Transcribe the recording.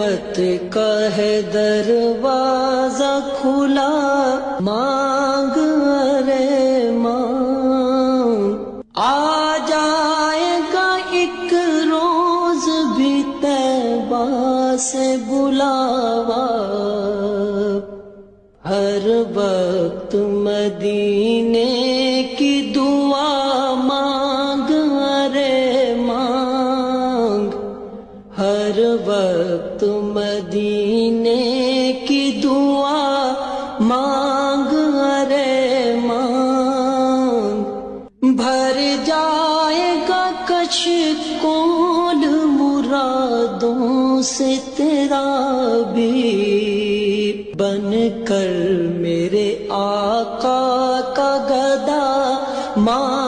رحمت کا ہے دروازہ کھلا، مانگ ارے مانگ، آ جائے گا ایک روز بھی طیبہ سے بلاوا، ہر وقت مدینے کی دعا مانگ ارے مانگ، ہر وقت مدینے کی دعا مانگ ارے مانگ، بھر جائے گا کشکول مرادوں سے تیرا بھی، بن کر میرے آقا کا گدا مانگ